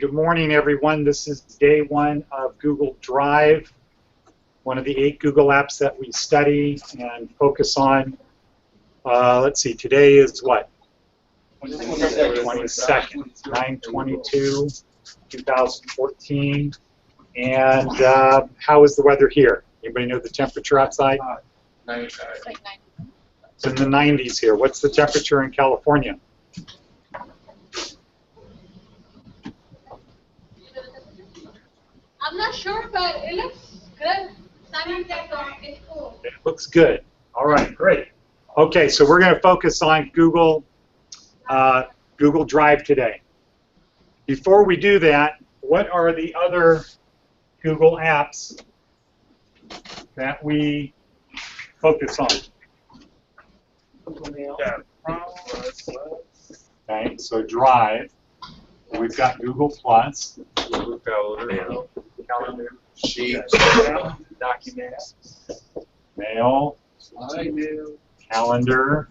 Good morning, everyone. This is day one of Google Drive, one of the 8 Google apps that we study and focus on. Let's see, today is what? 22nd, 9/22/2014. And how is the weather here? Anybody know the temperature outside? 95. It's in the 90s here. What's the temperature in California? I'm not sure, but it looks good. Simon said it's cool. It looks good. All right, great. Okay, so we're going to focus on Google Drive today. Before we do that, what are the other Google apps that we focus on? Okay, so Drive. We've got Google Plus. Google Calendar. Sheets. Documents. Mail. Email. Calendar.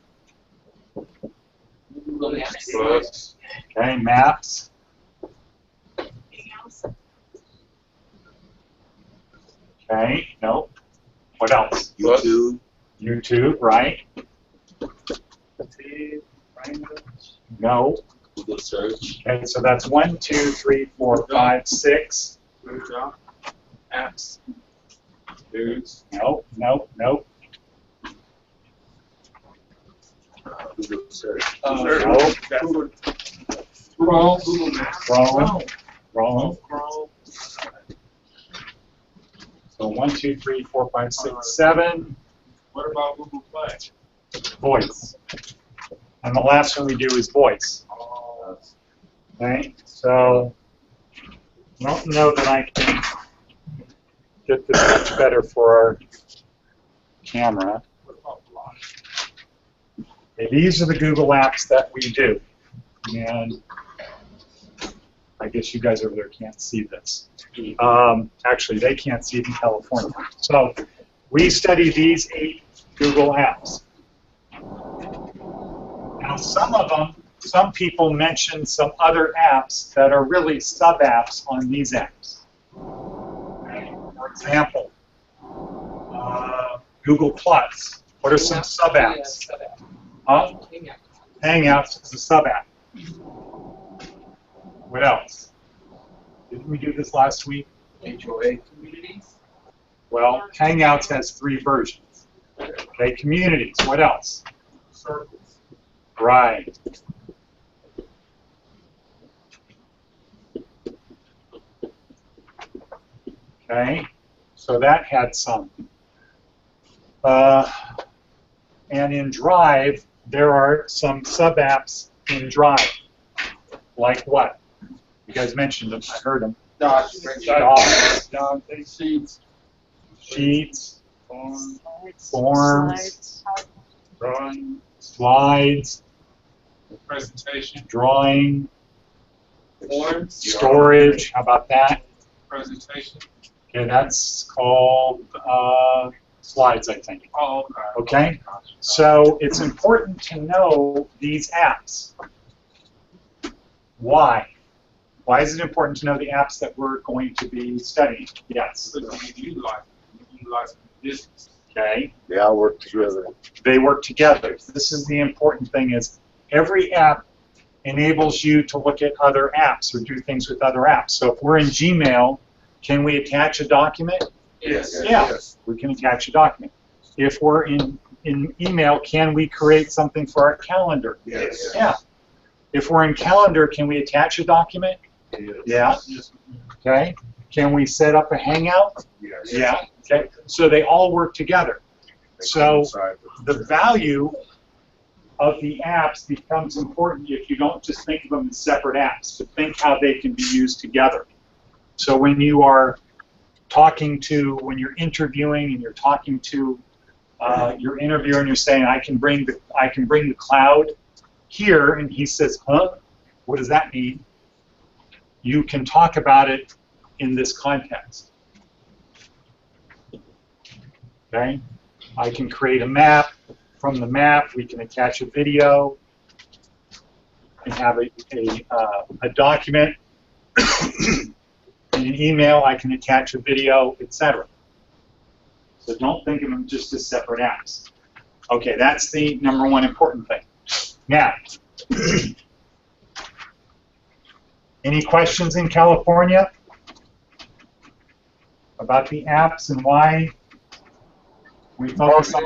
Books. Okay, Maps. Okay, no. What else? YouTube. YouTube, right? No. Google Search. Okay, so that's 1, 2, 3, 4, 5, 6. Apps. News. Nope, nope, nope. Google Search. Nope. Google. Chrome. Google Maps. Chrome. Chrome. Chrome. So 1, 2, 3, 4, 5, 6, 7. What about Google Play? Voice. And the last one we do is voice. Okay, so I don't know that I can get this much better for our camera. Okay, these are the Google apps that we do. And I guess you guys over there can't see this. Actually, they can't see it in California. So we study these 8 Google apps. Now, some people mention some other apps that are really sub-apps on these apps. Okay, for example, Google Plus. What are some sub-apps? Huh? Hangouts is a sub-app. What else? Didn't we do this last week? HOA communities. Well, Hangouts has 3 versions. Okay, communities. What else? Circles. Right. Okay, so that had some. And in Drive, there are some sub-apps in Drive. Like what? You guys mentioned them. I heard them. Docs. Sheets. Forms. Drawing. Slides. Presentation. Drawing. Forms. Storage. How about that? Presentation. Okay, that's called slides, I think. Oh, okay. Okay? So it's important to know these apps. Why? Why is it important to know the apps that we're going to be studying? Yes. Because we utilize business. Okay. They all work together. They work together. This is the important thing is every app enables you to look at other apps or do things with other apps. So if we're in Gmail, can we attach a document? Yes. Yeah, Yes. we can attach a document. If we're in email, can we create something for our calendar? Yes. Yeah. If we're in calendar, can we attach a document? Yeah. Yes. Okay. Can we set up a hangout? Yes. Yeah. Okay. So they all work together. So the value of the apps becomes important if you don't just think of them as separate apps, but think how they can be used together. So when you are when you're interviewing and you're talking to your interviewer and you're saying, I can bring the cloud here, and he says, huh? What does that mean? You can talk about it in this context. Okay? I can create a map. From the map, we can attach a video and have a document. In an email, I can attach a video, etc. So don't think of them just as separate apps. Okay, that's the number one important thing. Now, any questions in California about the apps and why we focus on?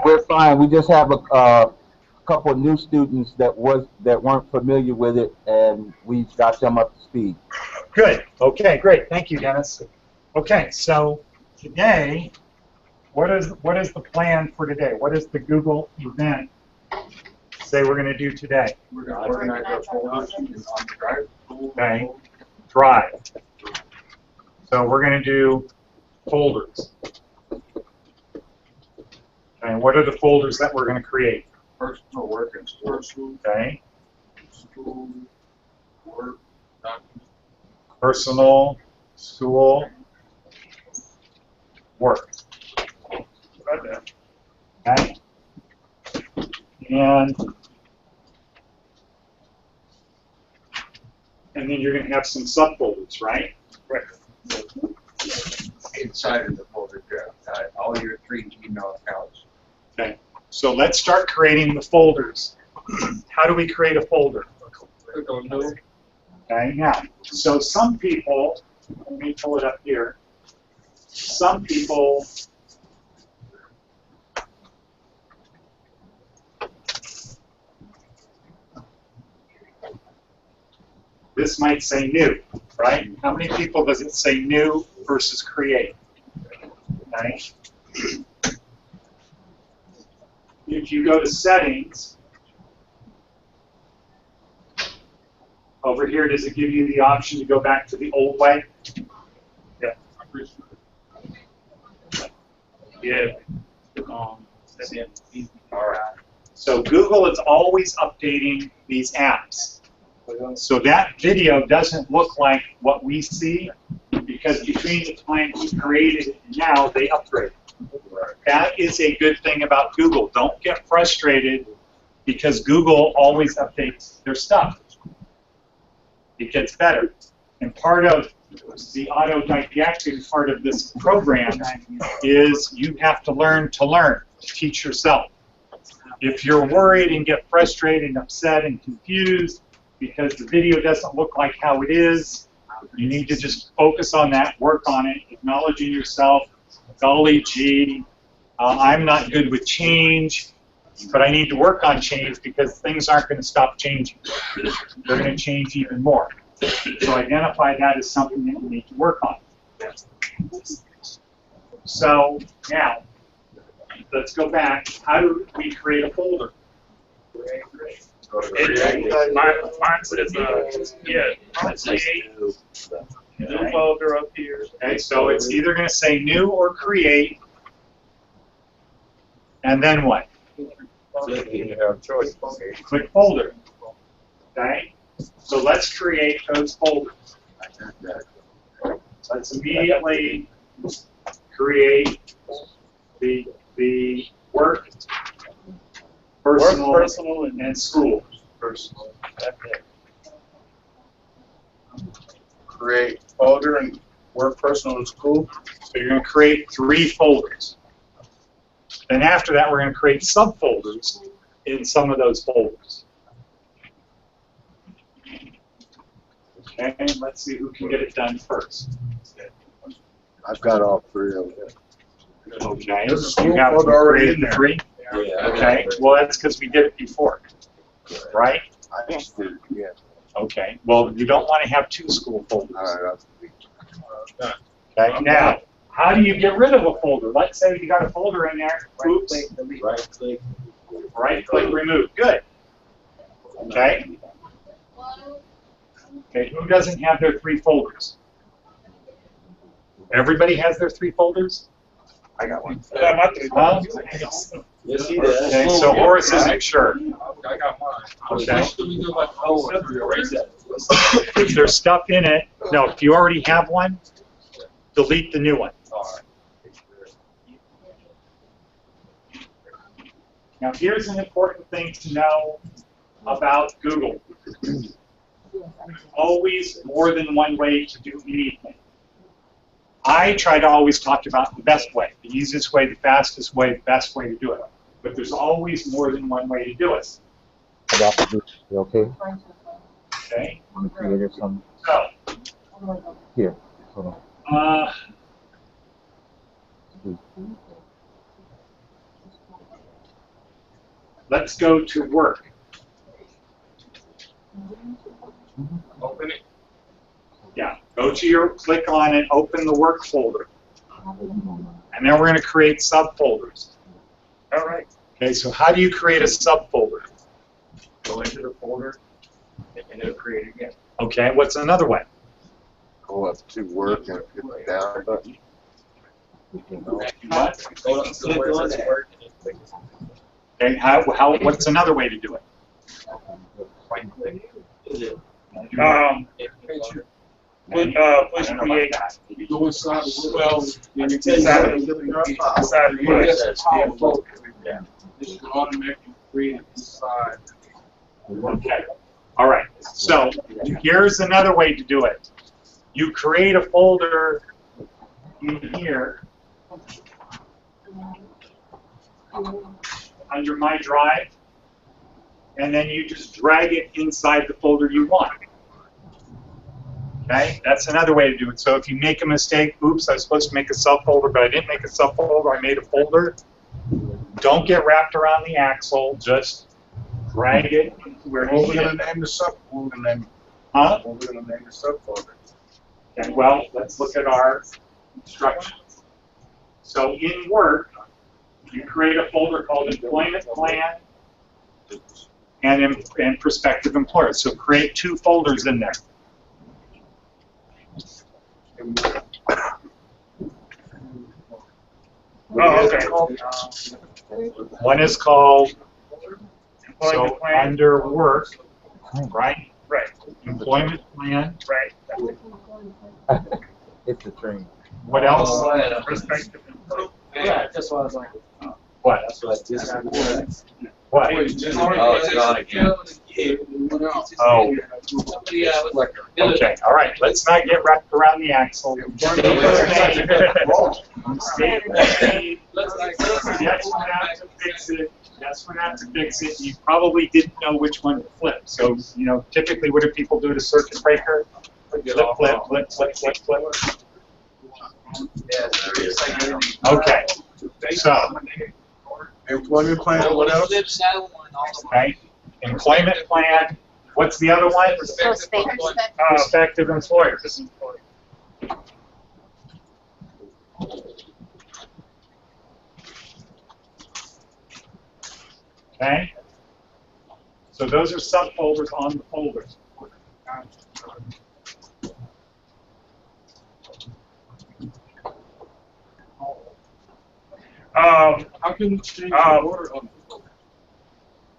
We're fine. We just have a couple of new students that weren't familiar with it, and we got them up to speed. Good. Okay, great. Thank you, Dennis. Okay, so today, what is the plan for today? What is the Google event say we're going to do today? We're going to organize our folders on the drive. Okay, Drive. So we're going to do folders. And what are the folders that we're going to create? Personal work and school. Okay, School, work, documents. personal, school, work. Okay, and then you're going to have some subfolders, right? Right. Inside of the folder, all your 3 email accounts. Okay, so let's start creating the folders. How do we create a folder? Click on new. Okay, now, so some people, let me pull it up here. Some people this might say new, right? How many people does it say new versus create? Okay. If you go to settings, over here, does it give you the option to go back to the old way? Yeah. I'm pretty sure. Yeah. That's it. All right. So Google is always updating these apps. So that video doesn't look like what we see because between the time we created it and now, they upgrade. That is a good thing about Google. Don't get frustrated because Google always updates their stuff. It gets better. And part of the autodidactic part of this program is you have to learn, to teach yourself. If you're worried and get frustrated and upset and confused because the video doesn't look like how it is, you need to just focus on that, work on it, acknowledging yourself. Golly gee, I'm not good with change, but I need to work on change because things aren't going to stop changing. They're going to change even more. So identify that as something that you need to work on. So now, let's go back. How do we create a folder? Mine says, create new folder up here. Okay, so it's either going to say new or create, and then what? You have choice. Click folder. Okay, so let's create those folders. Let's immediately create the work, personal, and school. Personal. Create folder and work, personal, and school. So you're going to create 3 folders. Then after that, we're going to create subfolders in some of those folders. Okay, let's see who can get it done first. I've got all 3 of them. Okay, There's a school you have folder already created in there. 3? Yeah. Okay, well that's because we did it before, right? I just did, yeah. Okay, well you don't want to have 2 school folders. All right, Okay, now, how do you get rid of a folder? Let's say you got a folder in there, oops, Right click. right-click, remove, good. Okay, okay, who doesn't have their 3 folders? Everybody has their 3 folders? I got one. Yeah, my 3 Huh? Yes, he does. Okay, so Horace isn't sure. I got mine. Okay. What should we do about the whole erase that? If there's stuff in it, no, if you already have one, delete the new one. Now here's an important thing to know about Google. always more than one way to do anything. I try to always talk about the best way, the easiest way, the fastest way, the best way to do it. But there's always more than one way to do it. Okay? Okay? Let me create some So, here. Hold on. Let's go to work. Open it. Yeah, go to your, click on it, open the work folder. And then we're going to create subfolders. All right. Okay, so how do you create a subfolder? Go into the folder and it'll create again. Okay, what's another way? Go up to work and hit the down button. What? Go up to where it says work and then click. Okay, what's another way to do it? Right click. Push create. You go inside the Well, and you inside of the push. This will automatically create it inside. Okay. All right. So here's another way to do it. You create a folder in here under My Drive, and then you just drag it inside the folder you want. Okay? That's another way to do it. So if you make a mistake, oops, I was supposed to make a subfolder, but I didn't make a subfolder, I made a folder. Don't get wrapped around the axle, just drag it where you What we're need gonna it. name the sub, what we're gonna name, Huh? what we're gonna name the subfolder. Okay, well, let's look at our instructions. So in Work, you create a folder called Employment Plan and Prospective Employer. So create 2 folders in there. Oh, okay. One is called, so Employment plan. under Work, right? Right, Employment Plan. right. It's a train. What else? Perspective. Yeah, that's what I was like. What? That's what I just. What? Oh, it's gone again. Oh, okay. All right. Let's not get wrapped around the axle. Yes, we're not to fix it. Yes, we're not to fix it. You probably didn't know which one to flip. So, you know, typically what do people do to circuit breaker? Flip, flip, flip, flip, flip, flip. Okay. So, Employment plan, what else? okay. Employment plan. What's the other one? Prospective employers. Okay? So those are subfolders on the folders. How can you change the order of the folder?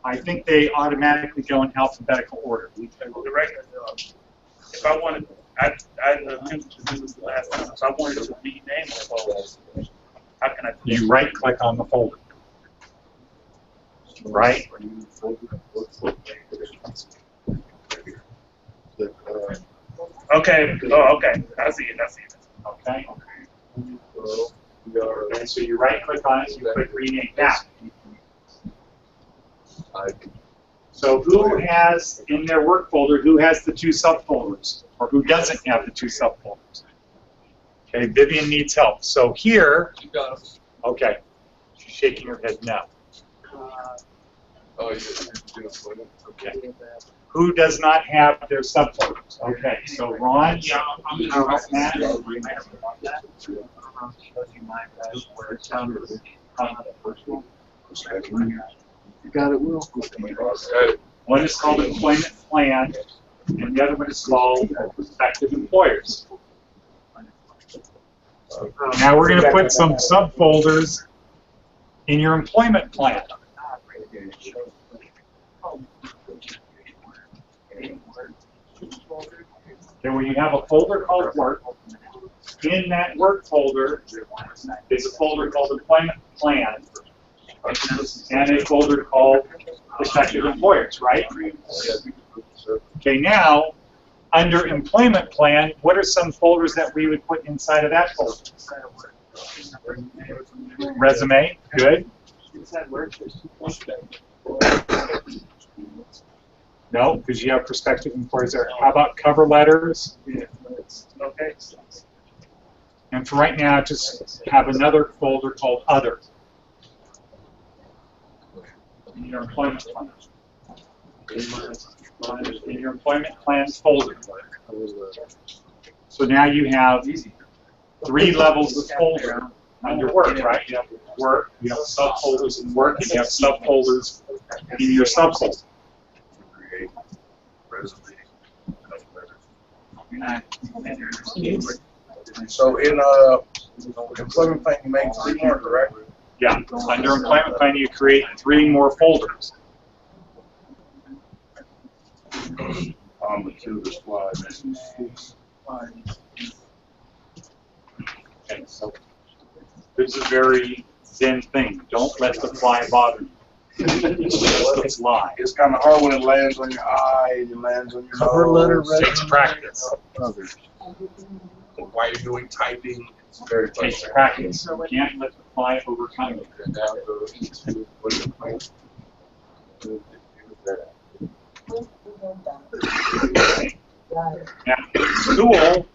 I think they automatically go in alphabetical order. The regular, if I wanted, I attempted to do this last time, so I wanted to rename the folder. How can I do You right-click on the folder. Right? Okay, oh, okay, I see it, Okay? And so you right-click on it, you click rename. Now, so who has, in their work folder, who has the 2 subfolders? Or who doesn't have the 2 subfolders? Okay, Vivian needs help. So here, You got it. okay, she's shaking her head no. Oh, you're doing employment? Okay. Who does not have their subfolders? Okay, so Ron, I'm in Matt, You got it, Will? one is called employment plan, and the other one is called prospective employers. Now we're going to put some subfolders in your employment plan. Okay, when you have a folder called work, in that work folder is a folder called employment plan and a folder called prospective employers, right? Okay, now Under employment plan, what are some folders that we would put inside of that folder? Resume, good. No, because you have prospective employers there. How about cover letters? Okay. And for right now, just have another folder called Other in your employment plan. In your employment plans folder. So now you have 3 levels of folder under work, right? You have work, you have subfolders in work, and you have subfolders in your subfolder. So in employment plan, you make 3 more, correct? Yeah, under employment plan, you create 3 more folders. On the 2 slides. Okay, so this is a very Zen thing. Don't let the fly bother you. It's lie. It's kind of hard when it lands on your eye and it lands on your Cover letter, nose. Takes practice. While you're doing typing, it's very Takes practice. You can't let the fly overcome you. Now, school,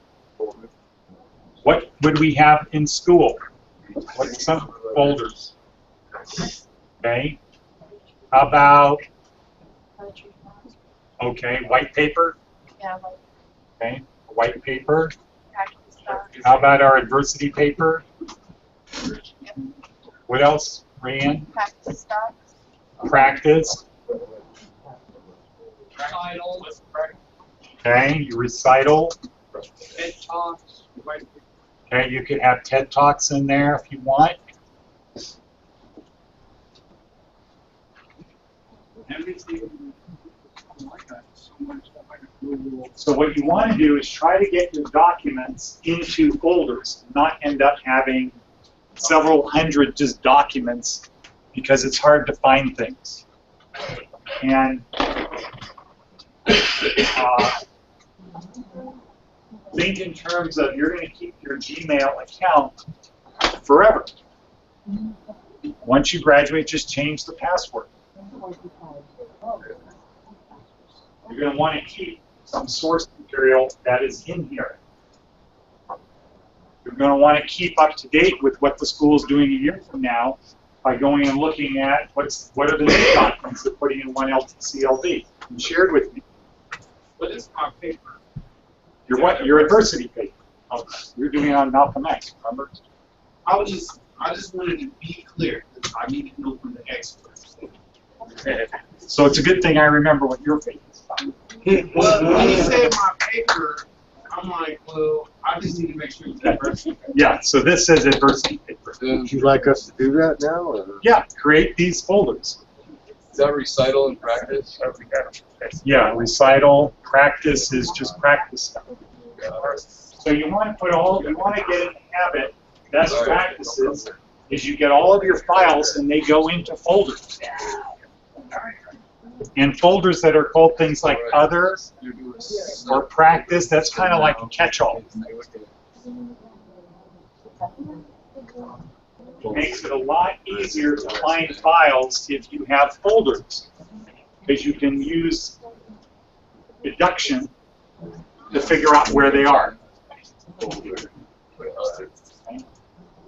what would we have in school? What's some folders? Okay. How about, okay, white paper? Yeah, like Okay, white paper. practice stuff. How about our adversity paper? What else, Rand? Practice stuff. Practice. Okay, your recital. Okay, you could have TED Talks in there if you want. So what you want to do is try to get your documents into folders, not end up having several hundred just documents because it's hard to find things. And think in terms of you're going to keep your Gmail account forever. Once you graduate, just change the password. You're going to want to keep some source material that is in here. You're going to want to keep up to date with what the school is doing a year from now by going and looking at what are the new documents they're putting in 1LTCLD and shared with me. What is my paper? Your adversity paper. You're doing it on Malcolm X, remember? I just wanted to be clear. I need to know from the experts. So it's a good thing I remember what your paper is about. Well, when you said my paper, I'm like, well, I just need to make sure it's adversity. Yeah, so this says adversity paper. Would you like us to do that now? Or? Yeah, create these folders. Is that recital and practice? Yeah, recital, practice is just practice stuff. So you want to get in the habit, best practices, is you get all of your files and they go into folders. And folders that are called things like other or practice, that's kind of like a catch-all. It makes it a lot easier to find files if you have folders, because you can use deduction to figure out where they are.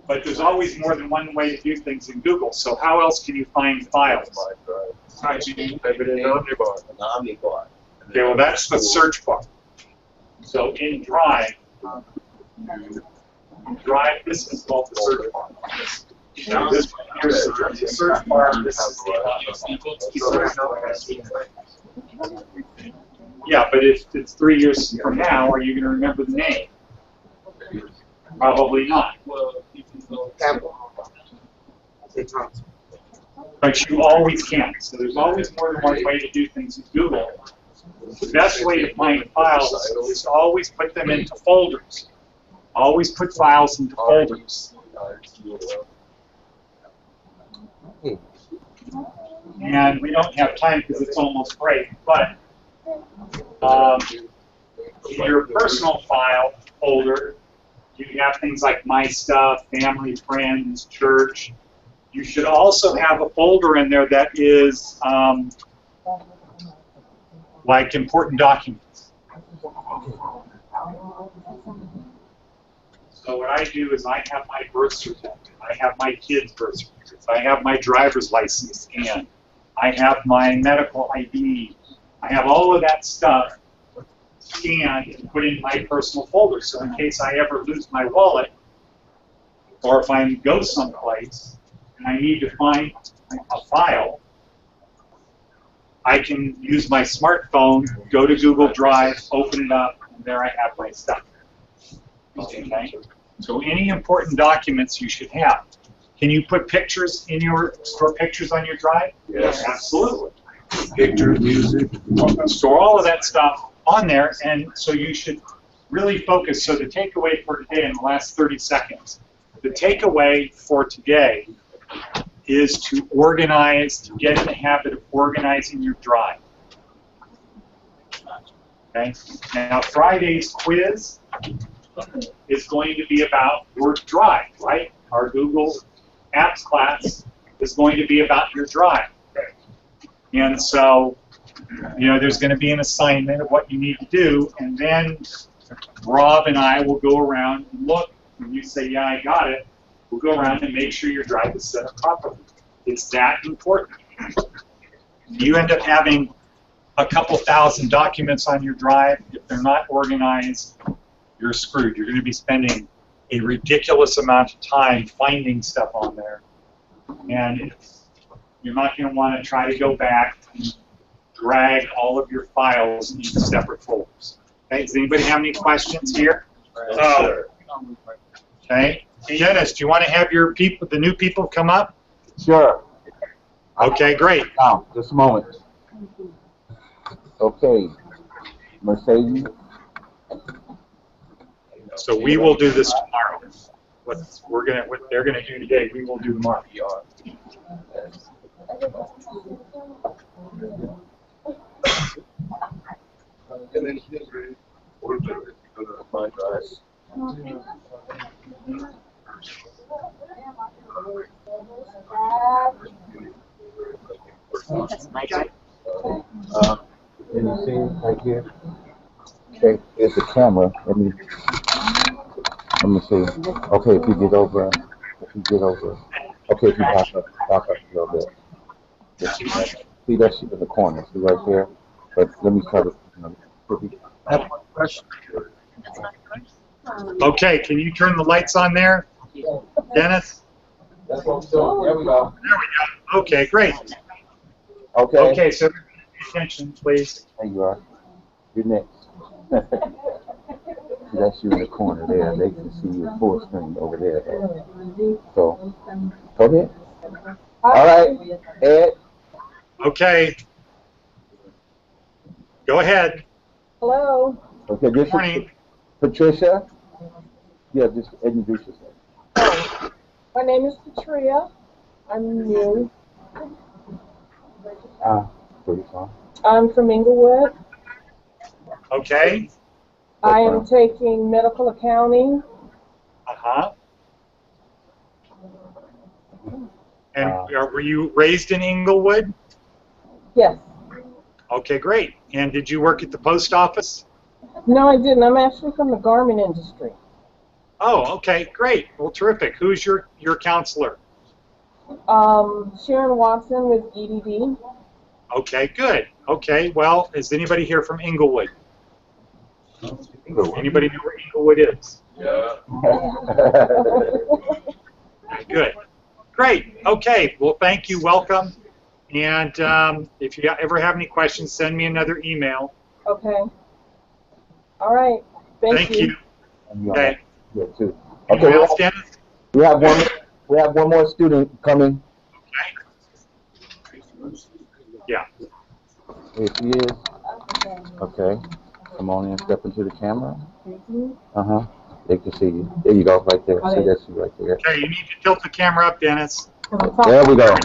But there's always more than one way to do things in Google, so how else can you find files? Type it in Omnibar. Okay, well that's the search bar. So in Drive, this is called the search bar. Now this one here's the search bar, this is the yeah, but if it's 3 years from now, are you going to remember the name? Probably not. But you always can. So there's always more than one way to do things with Google. The best way to find files is to always put them into folders. Always put files into folders. And we don't have time because it's almost break, but In your personal file folder, you have things like My Stuff, Family, Friends, Church. You should also have a folder in there that is like important documents. So what I do is I have my birth certificate, I have my kids' birth certificates, I have my driver's license scanned, I have my medical ID, I have all of that stuff scanned and put in my personal folder. So in case I ever lose my wallet, or if I go someplace and I need to find a file, I can use my smartphone, go to Google Drive, open it up, and there I have my stuff. Okay? So any important documents you should have. Can you put pictures in your, store pictures on your drive? Yes. Absolutely. Pictures, music. Store all of that stuff on there, and so you should really focus. So the takeaway for today in the last 30 seconds, the takeaway for today is to organize, to get in the habit of organizing your drive. Okay? Now Friday's quiz is going to be about your drive, right? Our Google Apps class is going to be about your drive. And so, you know, there's going to be an assignment of what you need to do, and then Rob and I will go around and look. When you say, yeah, I got it, we'll go around and make sure your drive is set up properly. It's that important. You end up having a couple thousand documents on your drive. If they're not organized, you're screwed. You're going to be spending a ridiculous amount of time finding stuff on there. And you're not going to want to try to go back and drag all of your files into separate folders. Okay, does anybody have any questions here? Okay. Dennis, do you want to have your people, the new people, come up? Sure. Okay, great. Now, just a moment. Okay. Mercedes. So we will do this tomorrow. What they're gonna do today, we will do tomorrow. And then what do you go to my drive? That's my drive. Can you see right here? Okay, here's the camera. Let me see. Okay, if you get over. Okay, if you back up a little bit. See that shit in the corner. See right there? But let me try to. I have one question. Okay, can you turn the lights on there, Dennis? That's what I'm doing. There we go. There we go. Okay, great. Okay. Okay, so pay attention, please. There you are. You're next. See, that's you in the corner there. They can see you full screen over there. So, go ahead. All right, Ed. Okay. Go ahead. Hello. Okay, this Good morning. is Patricia. Yeah, just introduce yourself. My name is Patria. I'm new. Pretty fine. I'm from Inglewood. Okay. I am taking medical accounting. Uh-huh. And were you raised in Inglewood? Yes. Okay, great. And did you work at the post office? No, I didn't. I'm actually from the garment industry. Oh, okay, great. Well, terrific. Who's your counselor? Sharon Watson with EDD. Okay, good. Okay, well, is anybody here from Inglewood? Anybody know where Inglewood is? Yeah. Good. Great. Okay. Well, thank you. Welcome. And if you ever have any questions, send me another email. Okay. All right. Thank you. Okay. Yeah, too. Anyone Okay, else, Dennis? we have one more student coming. Okay. Yeah. Here she is. Okay. Come on in, step into the camera. Uh-huh. They can see you. There you go, right there. See, that's you right there. Okay, you need to tilt the camera up, Dennis. There we go.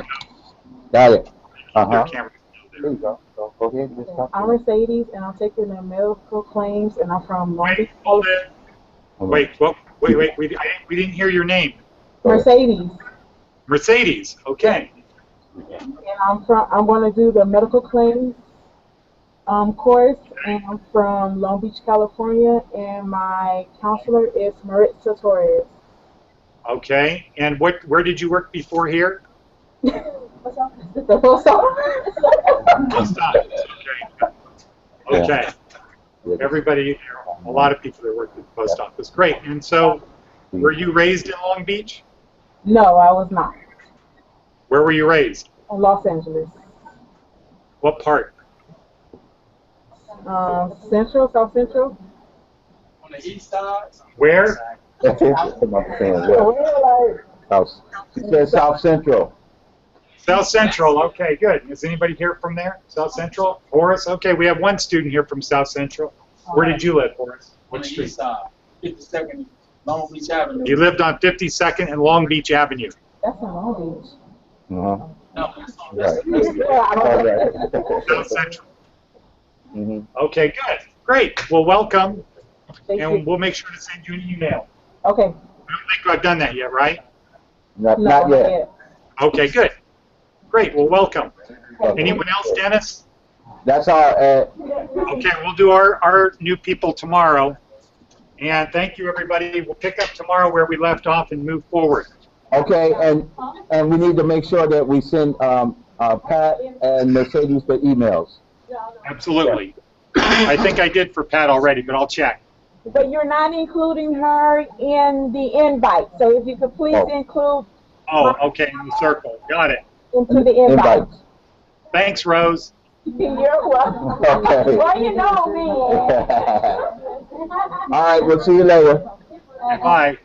Got it. Uh-huh. Your camera. There you go. Go ahead, just talk. I'm Mercedes, and I'm taking the medical claims, and I'm from Long Beach, Wait, hold California. it. Wait, well, wait. We didn't hear your name. Mercedes, Mercedes. Okay. and I'm going to do the medical claims course, and I'm from Long Beach, California, and my counselor is Maritza Torres. Okay. And where did you work before here? The post office. Post office. Okay. Okay. Everybody, a lot of people that worked at the post office. Great. And so, were you raised in Long Beach? No, I was not. Where were you raised? In Los Angeles. What part? Central, South Central. On the east side? Where? South. She said South Central. South Central. Okay, good. Is anybody here from there? South Central? Horace? Okay, we have one student here from South Central. Where did you live, Horace? On What the street? east side, 52nd Long Beach Avenue. You lived on 52nd and Long Beach Avenue. That's in Long Beach. Uh-huh. No, that's on Right. South Central. Mhm. Okay, good. Great. Well, welcome. Thank And you. we'll make sure to send you an email. Okay. I don't think I've done that yet, right? Not No, yet. Okay, good. Great. Well, welcome. Anyone else, Dennis? That's all. Okay, we'll do our new people tomorrow. And thank you, everybody. We'll pick up tomorrow where we left off and move forward. Okay, and we need to make sure that we send Pat and Mercedes the emails. Absolutely. I think I did for Pat already, but I'll check. But you're not including her in the invite. So if you could please include Oh, okay, in the circle. Got it. into the invite. Thanks, Rose. You're welcome. Okay. Well, you know me. All right, we'll see you later. Bye.